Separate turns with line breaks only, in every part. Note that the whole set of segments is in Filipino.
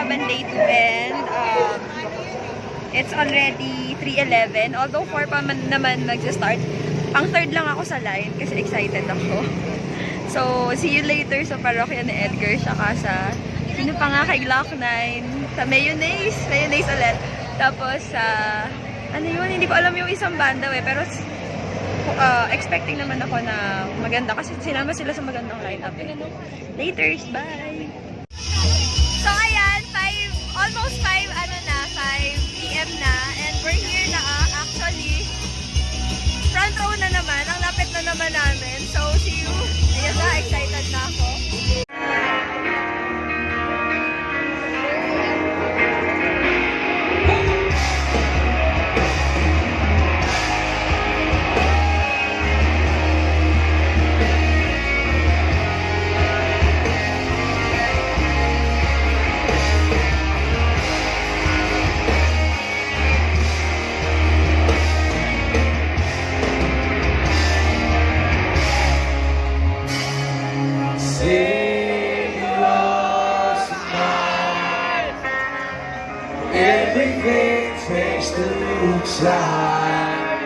Laban Day 2 and it's already 3:11. Although 4 pa naman mag-start. Pang third lang ako sa line kasi excited ako. So, see you later sa parokya ni Edgar saka sa sino pa nga kay Glock 9 sa Mayonnaise ulit. Tapos sa ano yun, hindi ko alam yung isang banda pero expecting naman ako na maganda kasi sinama sila sa magandang lineup. Laters, bye! So ayan, almost 5 PM na and we're here na actually front row na naman, ang lapit na naman namin. So see you! Ayan na, excited na ako.
Everything takes the looks like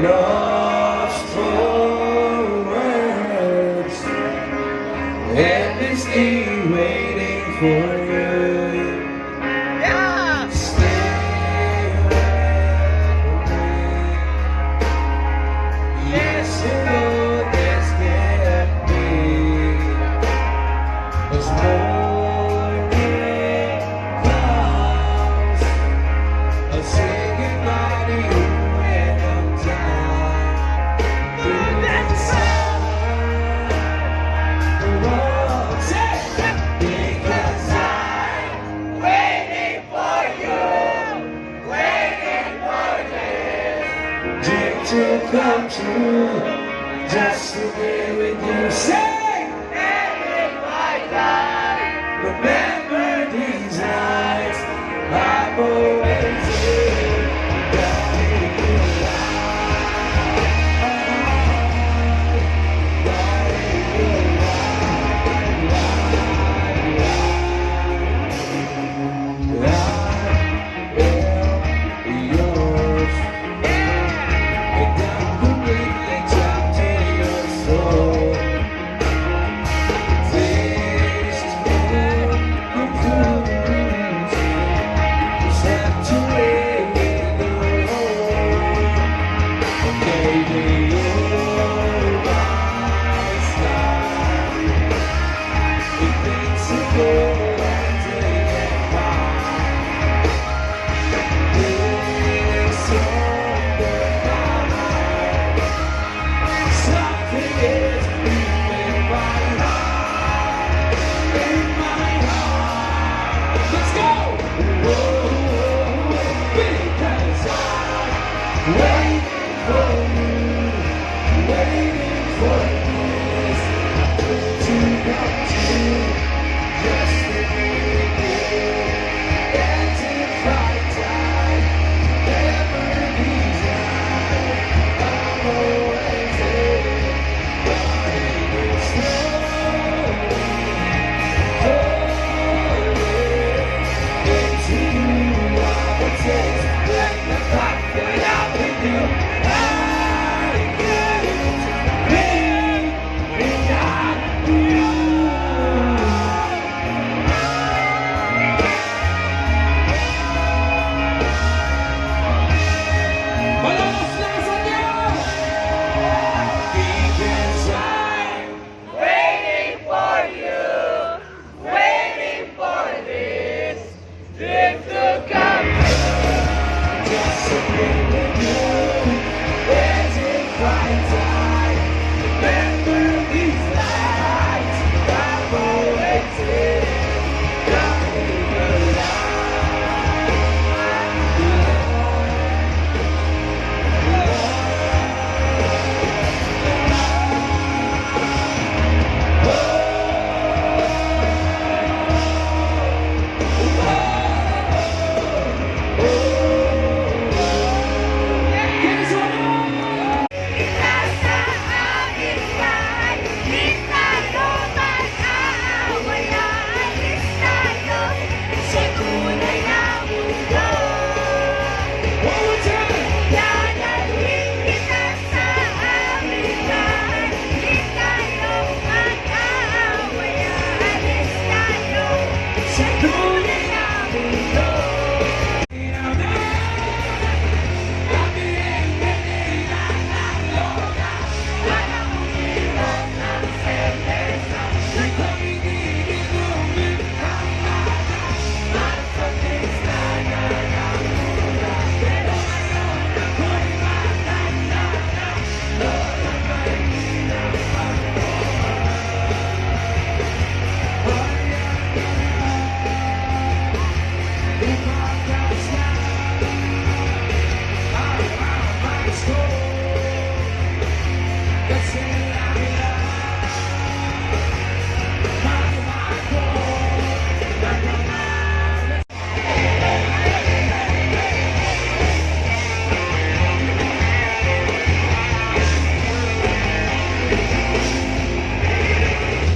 lost for words, endlessly waiting for you. Yeah. Stay away. Yes, you know there's gonna be much more. To come true, just to be with you. Say, and in my life, remember these nights I've always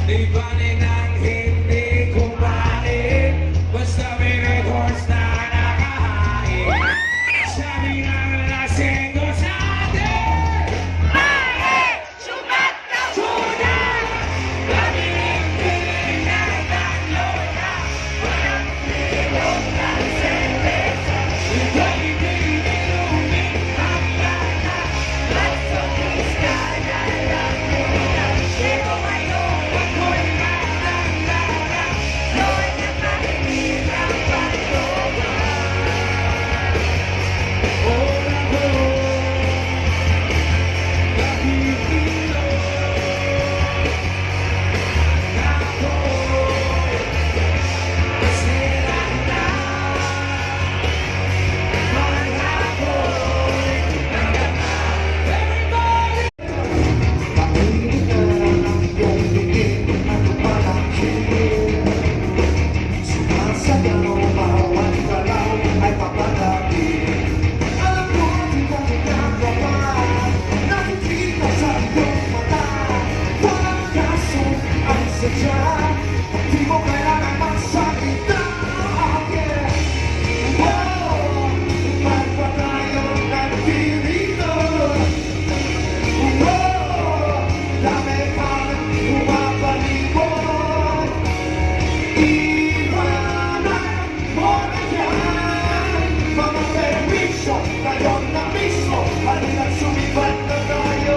Di bali nang hindi kumain, basta may red horse na nakahain. Sabi ng lasing ko sa atin, sumat na sunan! Pamiling-piling na tatlo na, walang pilong ng servesa. Ito'y hindi inumin ang lana, at sa pista na lang muna. Pero ngayon, ako'y matanda na, doon na mahilig ang pagloba. Ora ko, nakikilo, ako, masira na, mahal ako'y naganap. Everybody! Di mo kailangan magsakita. Wow, magpatayo ng pilito. Wow, dami pang pumapalibot. Iwanan mo na yan, mga perwisyo, ngayon na mismo, halina't sumibat na tayo.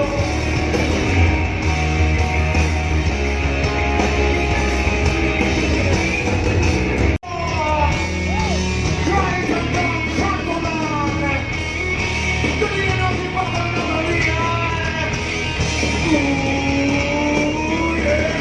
Trying to come circle on, dali na natin pagkakalian. Ooh, yeah.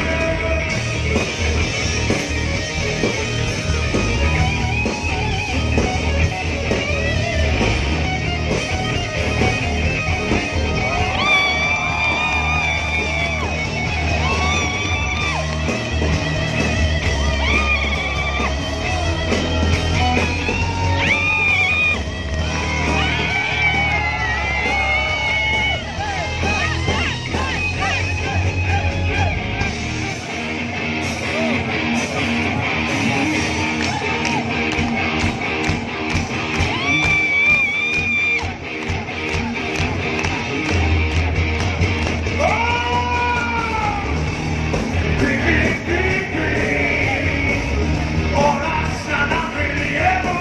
Oras na ng relievo.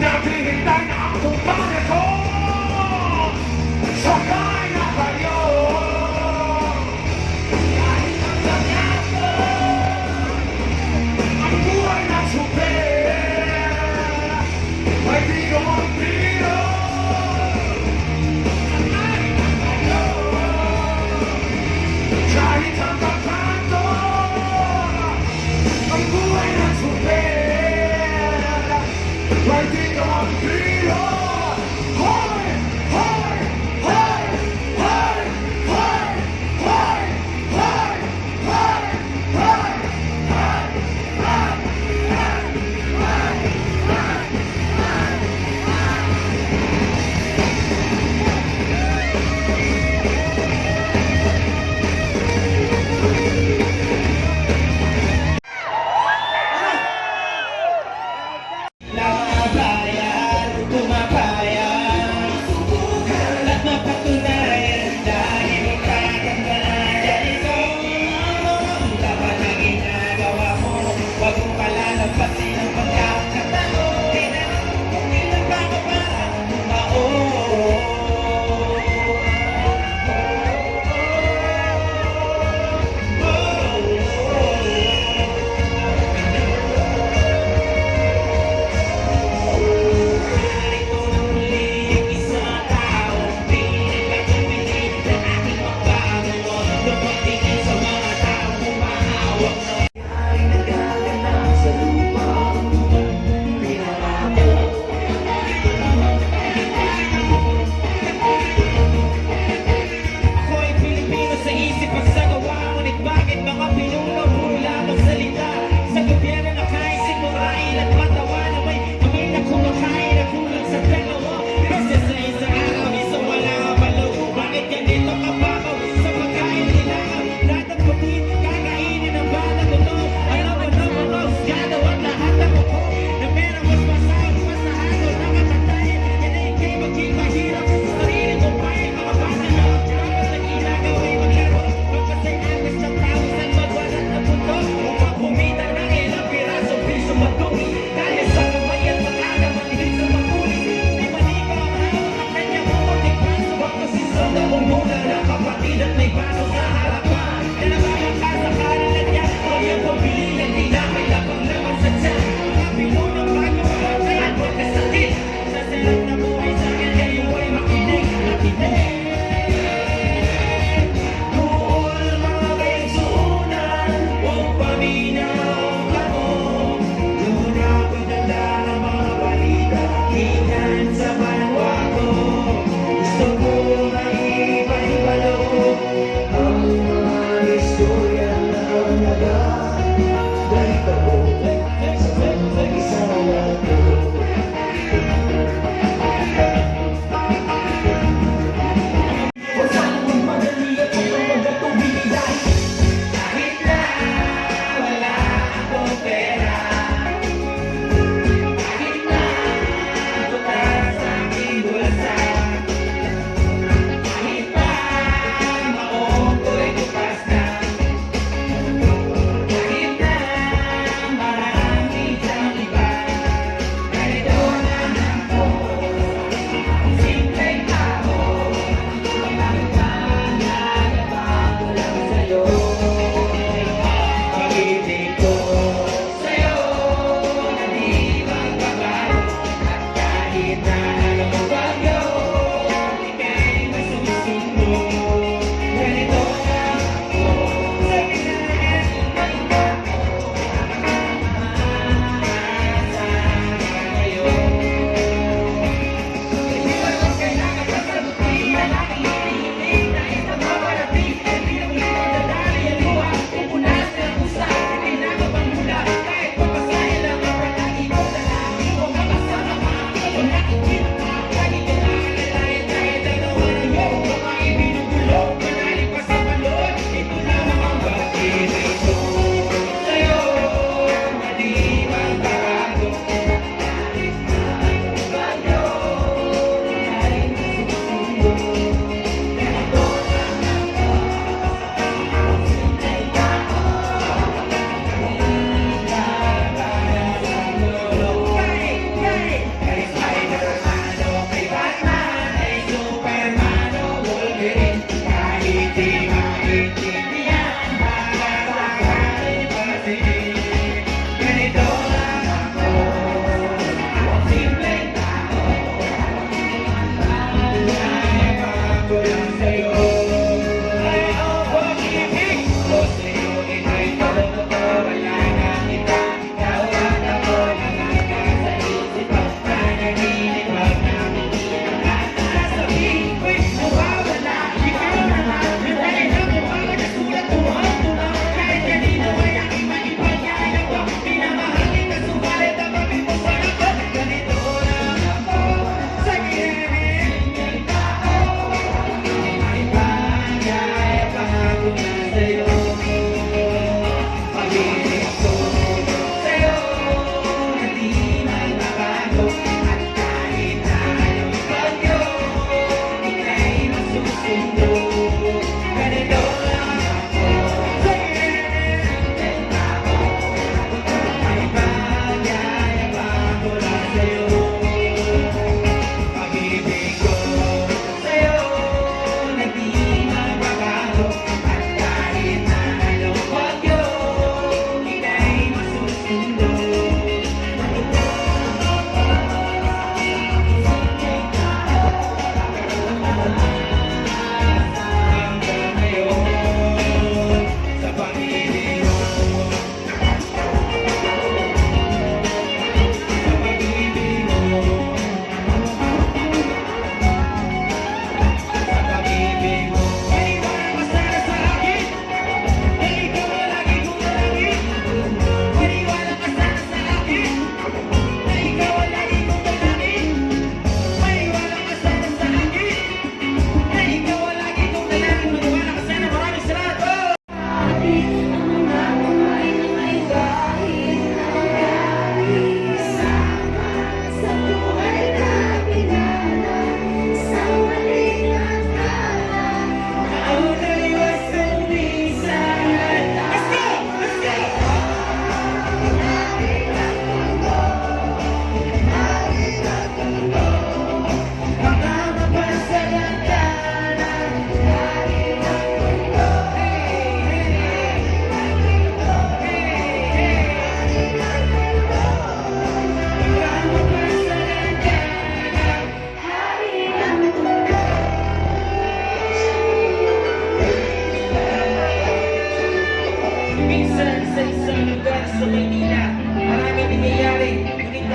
Naghihintay na ang kumpanya ko. Sakay na kayo. Kahit ang langyato, ang buhay na super. May tiro ang tiro. Sakay na kayo. Kahit ang pagkanto, ang buhay na super. May tiro ang tiro. Hoy! Hoy! Hoy! Hoy! Hoy! Hoy! Hoy! Hoy! Hoy! Nakabayan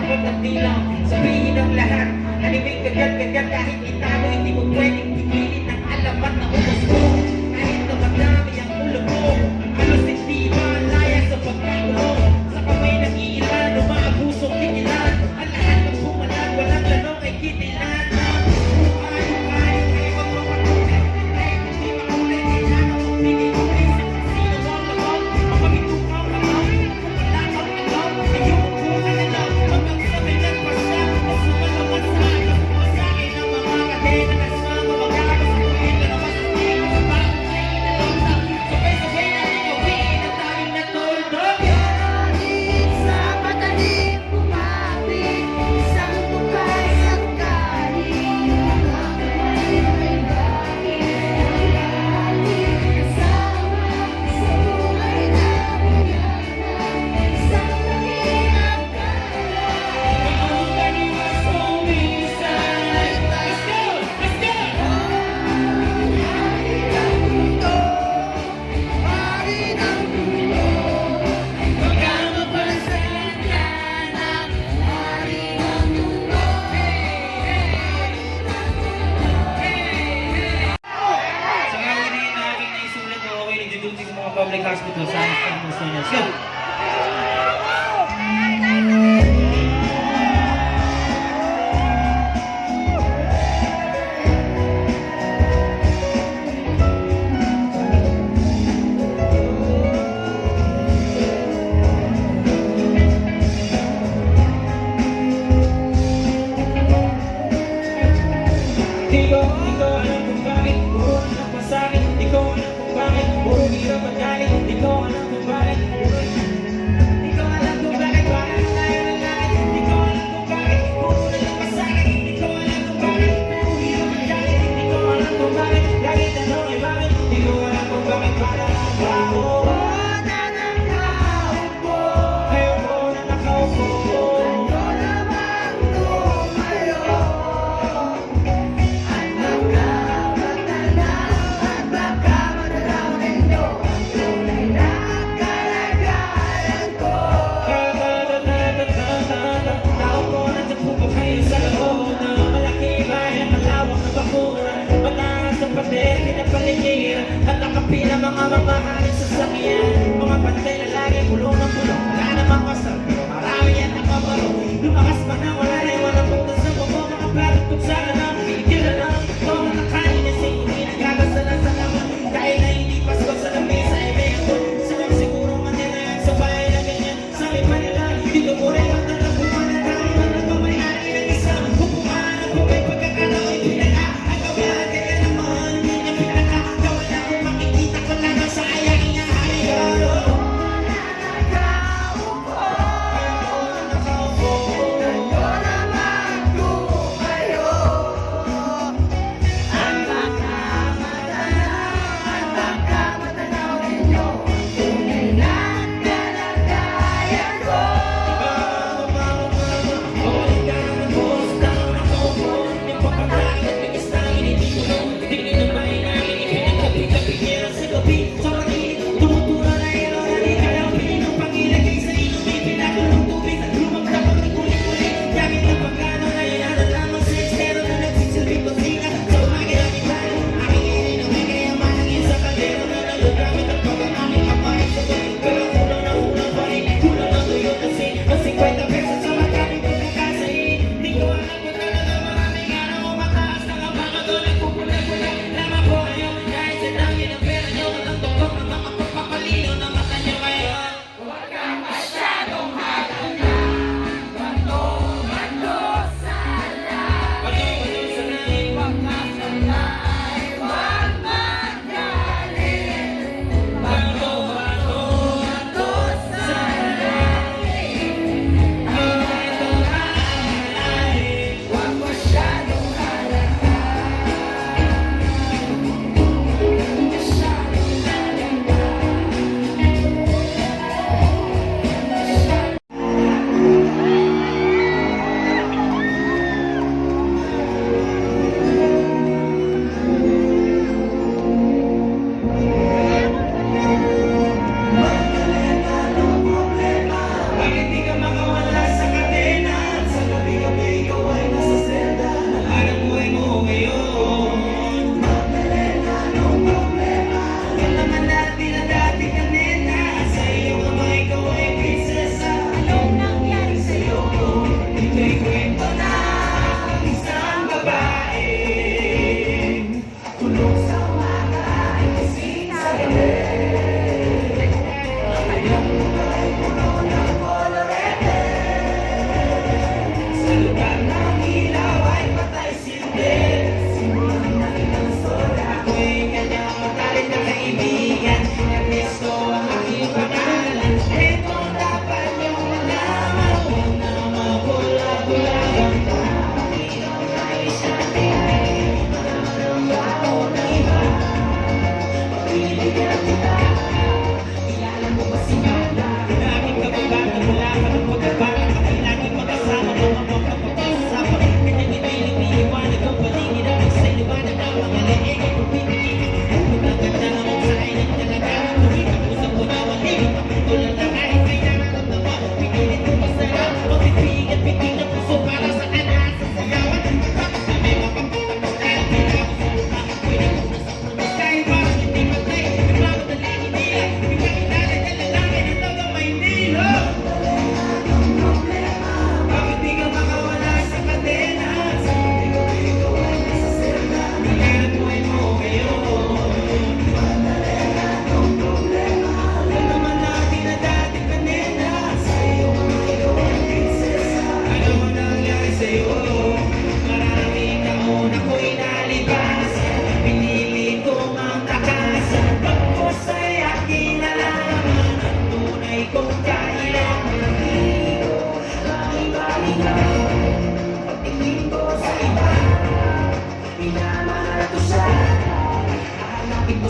dapat at di lang sabihin ang lahat. Nalimig kagat-kagat kahit itago, hindi mo pwedeng pipilin ang alamat na ubos mo. Kahit na madami ang ulo mo, halos hindi malaya sa pagkakulong. Sa kamay ng ilan, umaabusong tigilan. Ang lahat ng bumalag, walang lanong ay kitilan. Buhay, kayo magpapatunay. Kahit hindi makulay, kailangan mong pinigilin. Sino mo ang loob, mapamitukaw ka lang. Wala kang alam, iyong buhay na lang. Hanggang sa may nagpasya, na sumalaman sa akin. Masakay ng mga kadena na sama magkakaroon. Sukuhin ka naman sa tingin sa bagay na inalasa. Sabay-sabay natin gawin ang tayong natulog.
Sa madaling bumabig, isang tukay ng kanin. Ang kamay ay bakit ang lalim kasama sa buhay na buyanan. Isang mahirap kaya.
Ang kaniwas kumisan. Let's go! Let's go!
Hari ng mundo,
Magkamapansin ka na.
hari ng mundo.
Sa mga hindi na aking naisulat na okay nagduduty sa mga public hospital sa Istanbul, Let's go! Di ko alam kung bakit puro anak pa sa'kin. Di ko alam kung bakit puro hirap at galit. Di ko alam kung bakit Di ko alam kung bakit parang tayo ng langit. Di ko alam kung bakit puro anak pa sa'kin. Di ko alam kung bakit puro hirap at galit. Di ko alam kung bakit lagi tanong ay bakit. Di ko alam kung bakit parang ako
Nananakaupo,
ayoko na nakaupo.
ano namang tumayo. At baka matanaw, at baka matanaw ninyo ang tunay na kalagayan ko.
Naupo na sa pupok kayo sa loob na malaki bayan, malawak na bakuran. Mataas ang pader, pinapaligiran at nakapila mga mamahalin sa sakyan. Mga pantay na lagi pulong ng pulong. Wala namang kasal, pero marami yan nakabaro. Lumakas pa na wala na walang punta sa bumo. Mga plato kung saan na pigil na lang. Ito ang nakain na sa hindi nagkakasalan sa laman. Dahil na hindi pasko sa lamesa ay bento. Sabi siguro manila yan sa bahay na ganyan. Sabi pa nila, dito mo rin ang nalabuhan na tayo. Ang pamayari ng isang bukuhan. Kung may pagkakataon, pinaka. Ang gawin kaya naman, hindi niya pinaka. Gawin ako makikita ko lang ang sayang niya. Ay,
Nananakaupo,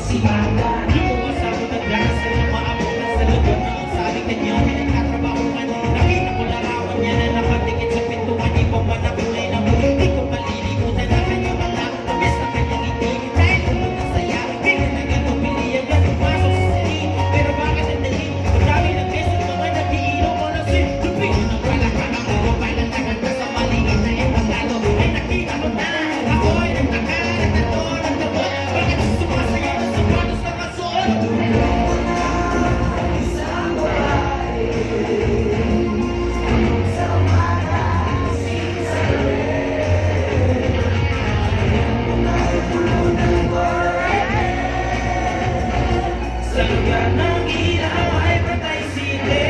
Simada. Di ko kasama nagdasal na maabutan sa lugar na ang sabi kanyo pinagkatrabaho man. Nakita ko larawan niya na nakatikit sa pintuan. Ibang manapilay na mo. Di ko malilimutan na kanyang mga tamis na kanyang ngiti. Dahil pumunta na saya, kaya nagkatubili ang pumasok sa sili. Pero bakit ang dali? Madami ng beses mga nag-iinom mo na si Lupi. Nang wala ka na mo, balang tagal ka sa maliit na ipagalo. Ay nakita mo na, ako ay nagtaka, nagtato, nagtabot. Bakit sumasayaw na sapatos na kasuot? Sa lugar ng ilaw ay patay sili.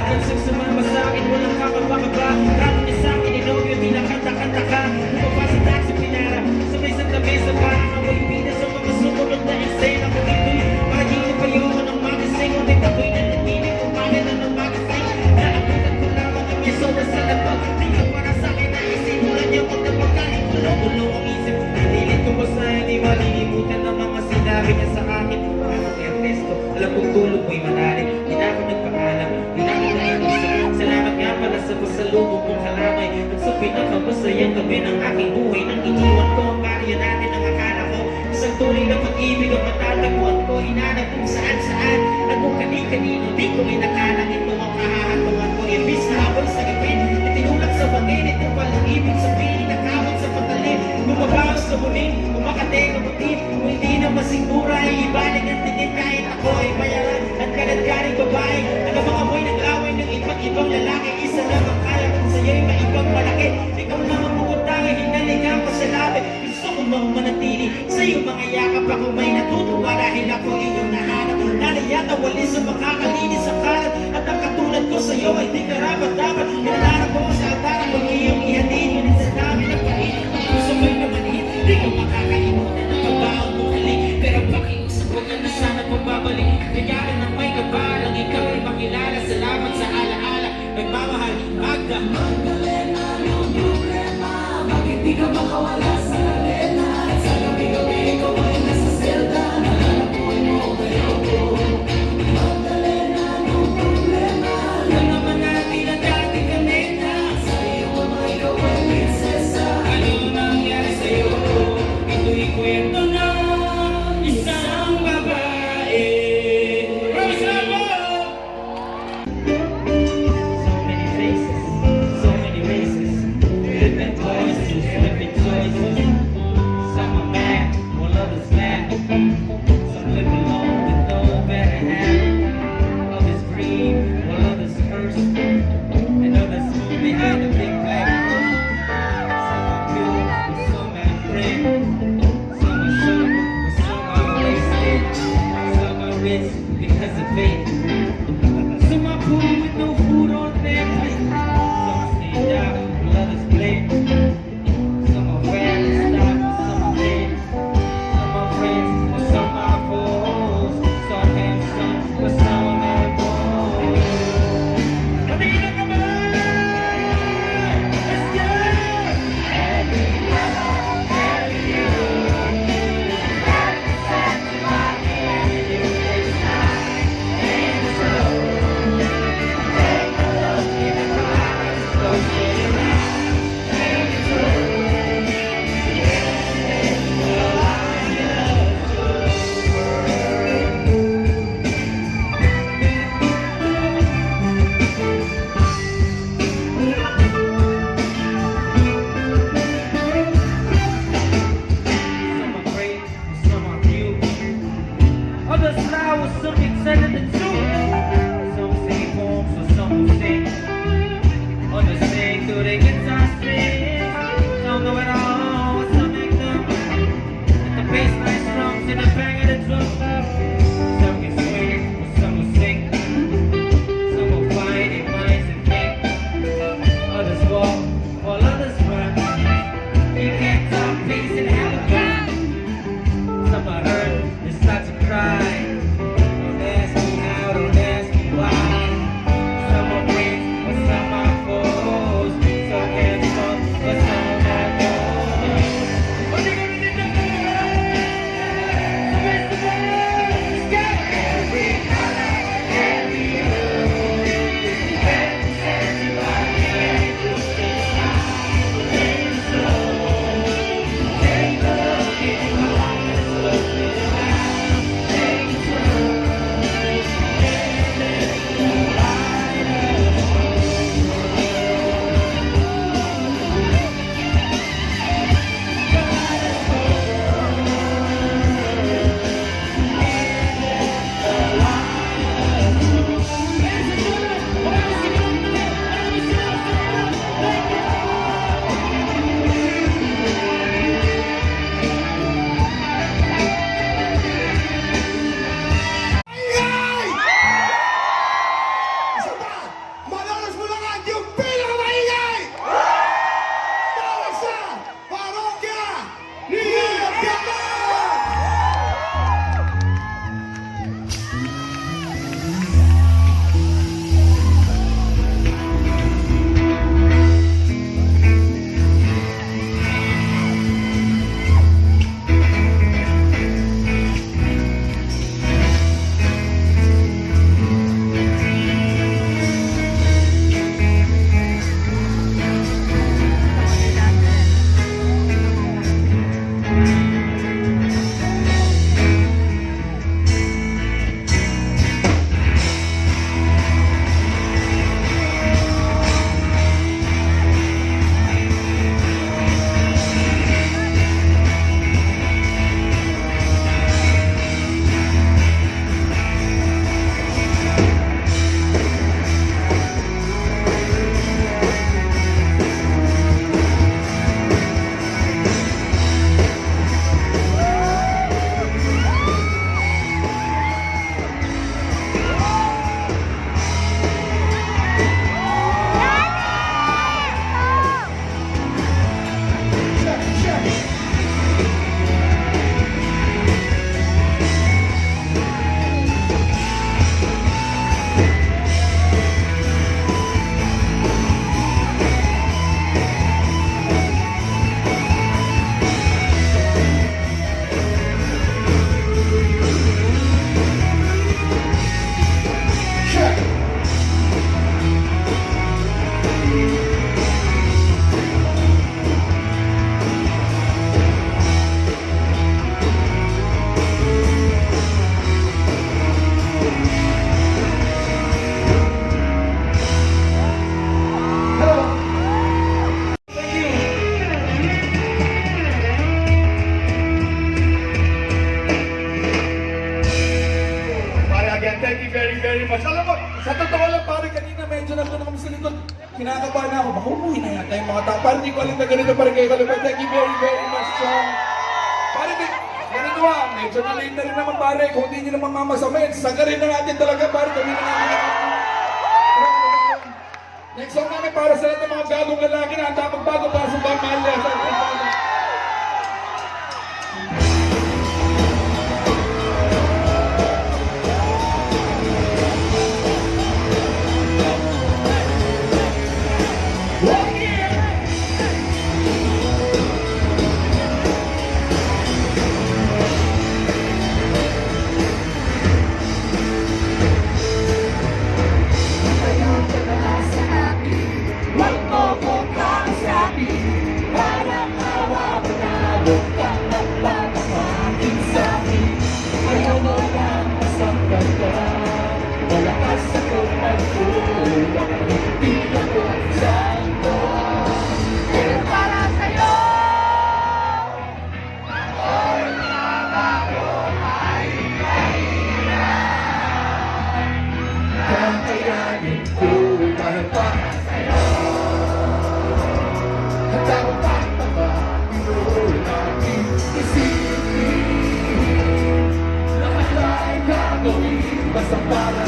Ang sumama sa akin, walang kapag-bakaba. Kano niya sa akin, inobyo, tinakanta-kanta ka. Bumaba sa taxi, pinara. Sabay sa tabi, sa parang amoy pina. Sa mga sumunod na eksena kung ito'y mahihilip pa yun ng magising. Kung di tapoy na naninig, kumana na ng magising. Naabutan ko lamang ang may soda sa labag. Di ka para sa akin na isimulan niya kung napagkain. Tulong-tulong ang isip. Pilit ko ba sa'yo, di malilimutan ng mga sinabi niya sa akin. Parang Ernesto, alam kong tulog mo'y malalim. Di na ako nagpaalam, di na ako naiisip. Salamat nga pala sa pasalubong mong kalamay. At sa pinakamasayang gabi ng aking buhay. Nang iniwan ko ang baryo natin ang akala ko. Isang tunay na pag-ibig ang matatagpuan ko. Hinanap kung saan-saan at kung kani-kanino. Di ko inakalang ito ang kahahatungan ko. Imbis na habang sa gabi, itinulak sa bangin. Ito palang ibig sabihin, nakawat sa patalim. Bumabawas sa muling, umakateng ang mutin. Kung hindi na masigura, ay ibalik ang tingin kahit ako ay bayaran. At kaladkaring babae, alam mga amoy ng away ng iba't ibang lalaki. Isa lang ang kaya kung sa'yo'y maibang malaki. Ikaw lang ang pupuntahe, hinaligan ko sa labi. Gusto ko mang manatili sa iyong mga yakap. Ako may natutuwa dahil ako iyong nahanap. Nalayata walis sa makakalinis sa kalat. At ang katulad ko sa'yo ay di karapat dapat. Pinalala ko sa altar kung iyong ihatid. Ngunit sa dami ng pain, ang puso mo'y namanhid. Di ko makakalimutan ang pagbaon mo halik. Pero pakiusap ko ka na sana pagbabalik. Bigyan ng may kabalang ikaw ay makilala. Salamat sa alaala, nagmamahal, Magda. Magdalena, yung problema. Bakit di ka makawala sa arena? At sa gabi-gabi ikaw ay nasa selda. Nalalapuin mo kayo ko. Magdalena, yung problema. Alam naman natin ang dating kanina. Sa iyo mo ikaw ay prinsesa. Ano nangyari sa'yo? Ito'y kwento ng isang babae. So many faces, so many races. Different voices, different choices.
minsan nandun kami sa likod, kinakabahan na ako, baka umuwi na yata yung mga tao. Parang di ko alam na ganito pa rin kayo kalabay. Thank you very, very much, Chong. Parang ganito ba, medyo na-late na rin naman pare. Kung hindi nyo naman mamasamayan, sagarin na natin talaga pare. Kami na natin. Next song namin para sa lahat ng mga gagong lalaki na handa magbago para sa Bang Mahal.
Kakayanin ko dahil para sa'yo. Handa ko magpapakilolaki isipin. Lahat ay gagawin basta para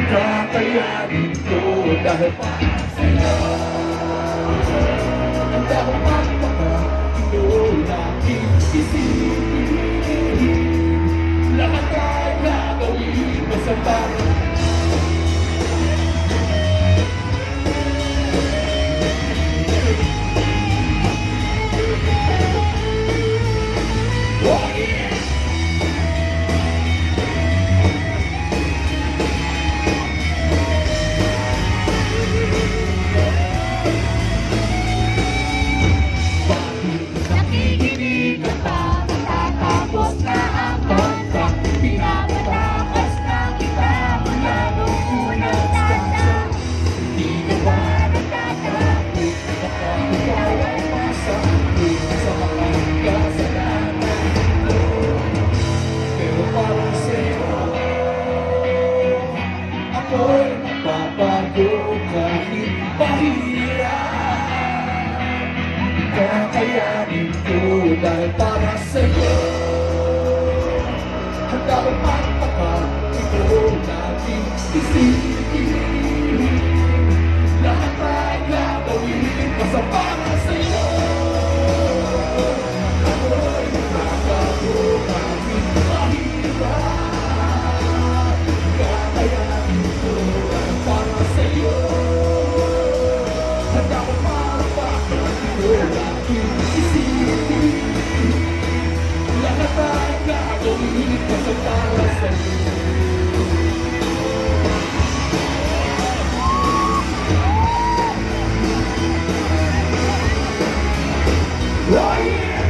kakayanin ko dahil para sa'yo. Handa ko magpapakilolaki isipin. Lahat ay gagawin basta para sa'yo. Ako'y nakakabukati mahirap. Kakayanin ko dahil para sa'yo. Handa ko magpapakilolaki isipin. Lahat ay gagawin basta para sa'yo. Oh yeah!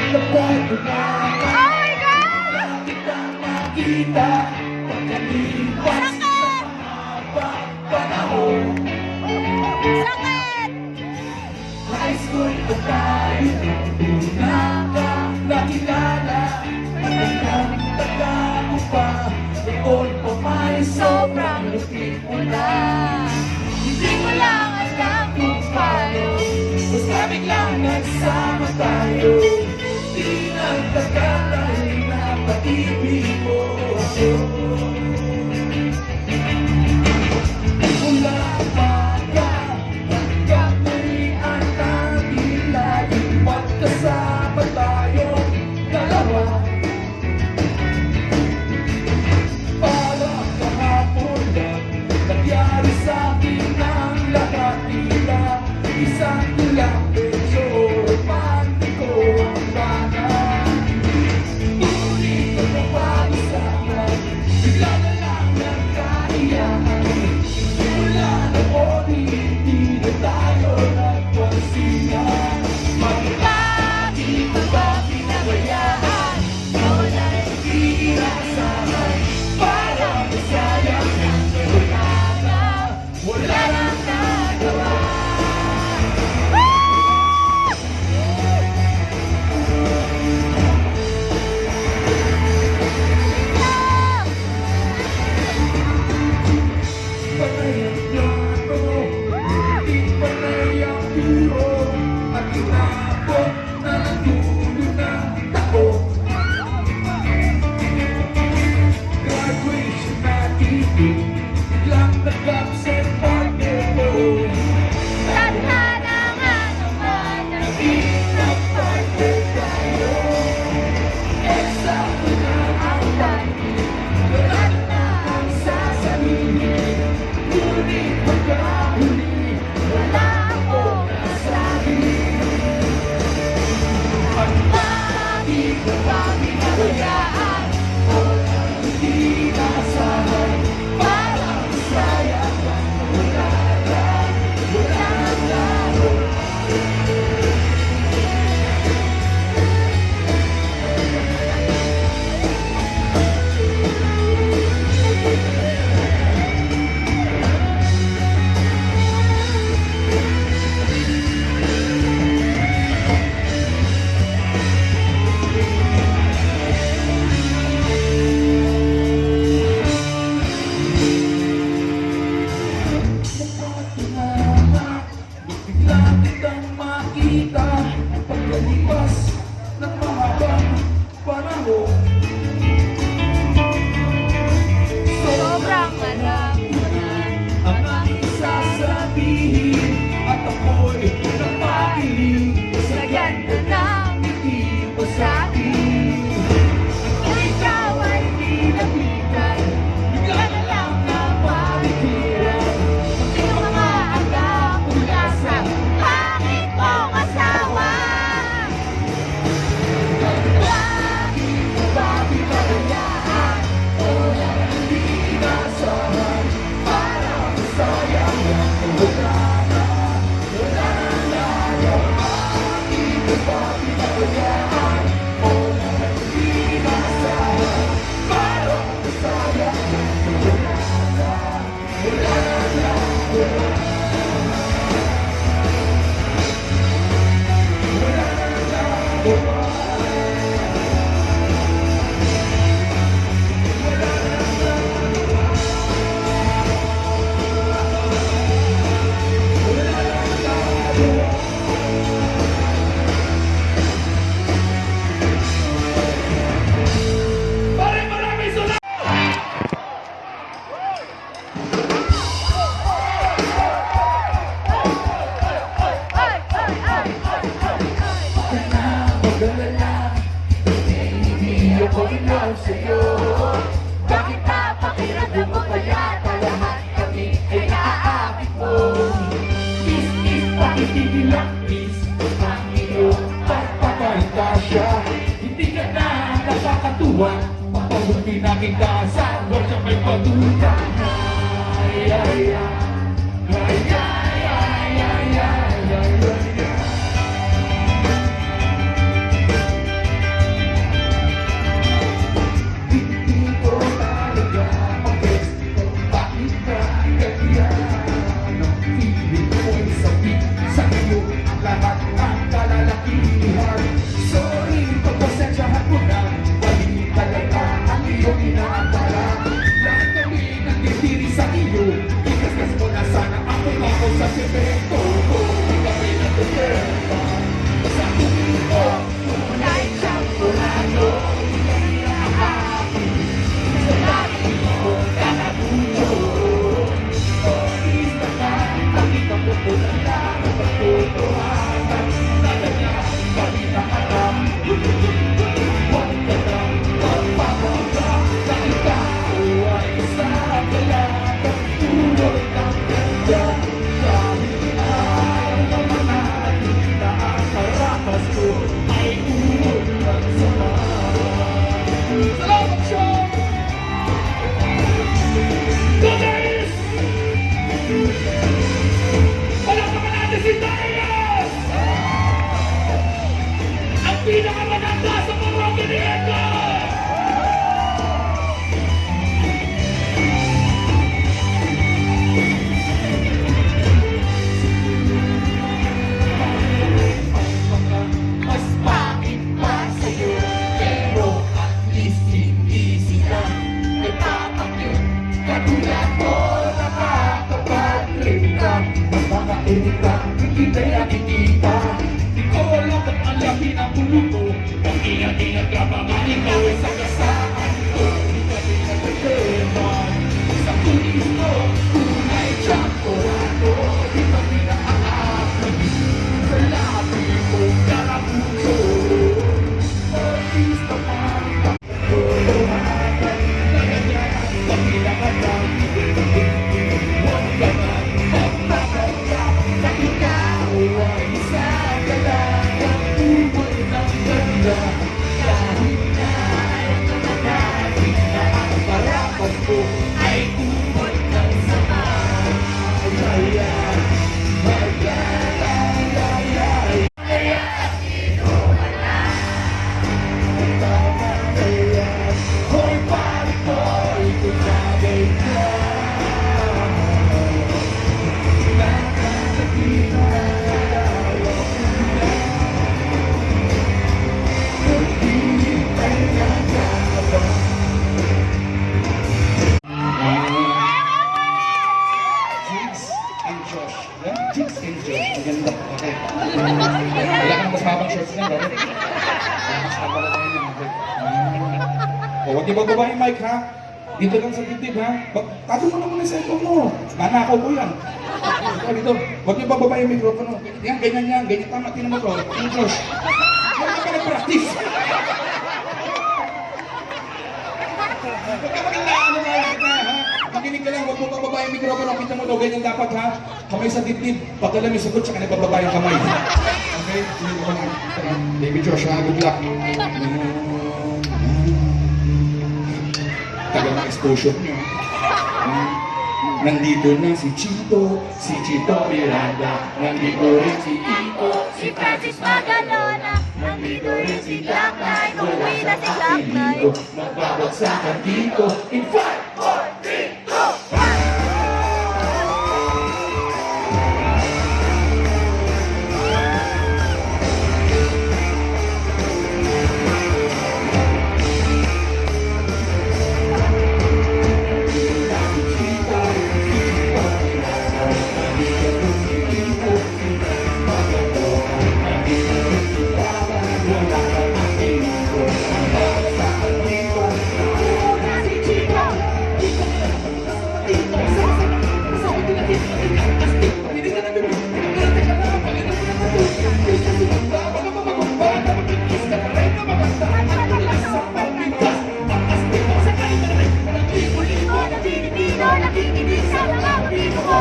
Kapag nakakita kita makita pagkalipas sa mahabang panahon. High school pa tayo, una ka nakilala. Nagkakataga mo pa, noon pa may sobrang lupit mo na. Hindi ko lang alam kung paano, basta biglang nagsama tayo. Di nagtagal dahil napag-ibig mo ako.
Biglang nag-absent partner ko.
Tadhana nga naman ang hirap partner tayo. Eksakto na ang timing, lahat na ang sasabihin. Ngunit pagkahuli, wala akong nasabi. At bakit ko ba pinabayaan o hindi nasahan? Parang sayang ang wala lang.
Bigla kitang makita pagkalipas ng mahabang panahon.
Sobrang marami na
Ang aking sasabihin at ako'y napakilig
sa ganda ng
ngiti mo sa'kin.
ikaw ay nilapitan.
Bigla na lang na malikiran
Yung mga agapulasan, bakit mo kasawa? Bakit mo ba pinabayaan? O lang hindi nasahan? Parang sayang ang wala na. Bakit mo ba pinabayaan? O lang hindi nasahan? Parang sayang ang wala na.
Maraming salamat!
Mag-alala, hindi ako in love sa'yo. Bakit papakiramdam mo kaya lahat kami ay naaakit mo? Kiss, pakitigil lang, kiss ang iyong
Pagpapahintasya, hindi ka na nakakatuwa. Papahuti na kita sa huwag siya may patuta. Ay, ay, ay. Ay, ay, ay, ay, ay, ay, ay. Hindi ko talaga mag-guess kung bakit ka ganyan. Ang feeling ko'y sabik sa iyo ang lahat ng kalalakihan. Sorry, pagpasensyahan mo na, mali talaga ang iyong inaakala. Lahat kami nagtitiri sa iyo, igasgas mo na sana ako sa semento. Hindi kami nagtitira sa tingin ko,
tunay siyang purado. Sa lagi mo kanabuyo.
Sorry, nakita mo po na lang ang pagtutuhanan. Talaga, mali na alam. Huwag ka nang magpapagka na ikaw ay sa kalagang tulog ng ganda. Dahil ay namanatid na ang karapas ko ay ulan sa mga. Salamat siya! Go guys! Palakpakan natin si Darius! Ang pinakamaganda sa Morocco ni Edgar! Mas bakit pa sa'yo? Pero at least hindi sila nagpapakyut. Katulad mo, nakakapag-trip ka. Ang mga erika, hindi na nakikita. Di ko alam ba't ang laki ng ulo ko. Ang ingat-ingat ka ba nga ikaw ay sagasaan ko. Hindi ka rin nagtitema. Sa ka lang. Huwag ka man magpakala na ikaw ay isa ka lang. Ang ubod ng ganda, kahit na ito na natin na ang parapat ko ay ubod ng sama. Kaya, hoy pare ko, ito bagay ka. Jigs and Josh. Yan, Jigs and Josh. Maganda. Okay. Wala kang mas habang shorts niya, Robert. Mas habang ka tayo niya. Okay. O, huwag niyo bababa yung mic, ha? Dito lang sa dibdib, ha? Tato mo naman yung cellphone mo. Nanakaw ko yan. Ito, dito. Huwag niyo bababa yung mikropono. Yan, ganyan yan. Ganyan tama. Tinan mo to. Yung Josh. Huwag ka nag-practice. Huwag ka magandaan na kita, ha? Makinig ka lang, huwag mo bababa yung mikropono. Kita mo to, ganyan dapat, ha? Kamay sa dibdib. Pagka may sagot, saka nabababa yung kamay. Okay? Baby Josh, ha? Good luck. Tagal ng exposure niyo. Nandito na si Chito Miranda. Nandito rin si Ito,
Si Francis Magalona, nandito rin si Jack Knight, umuwi na si Jack Knight.
magbabagsakan dito. In 5, 4, 3, go!
Nakikinig sa mga Pilipino ko.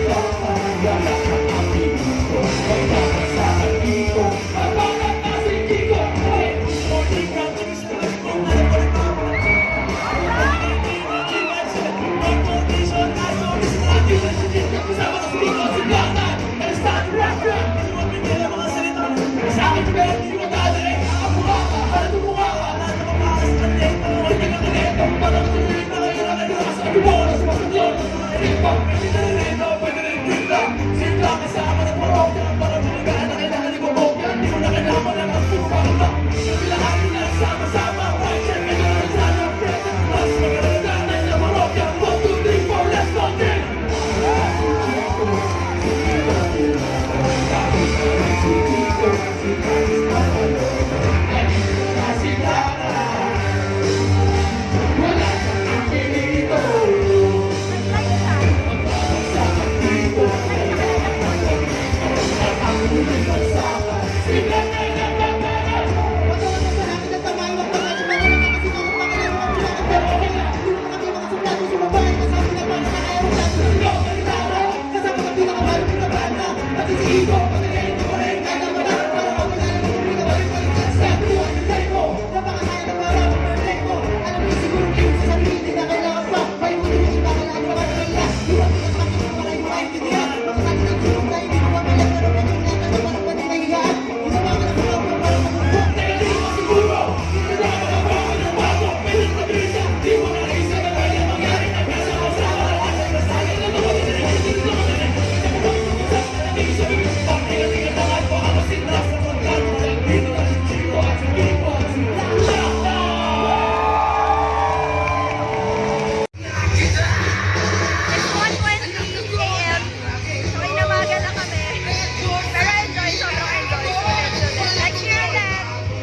Thank you.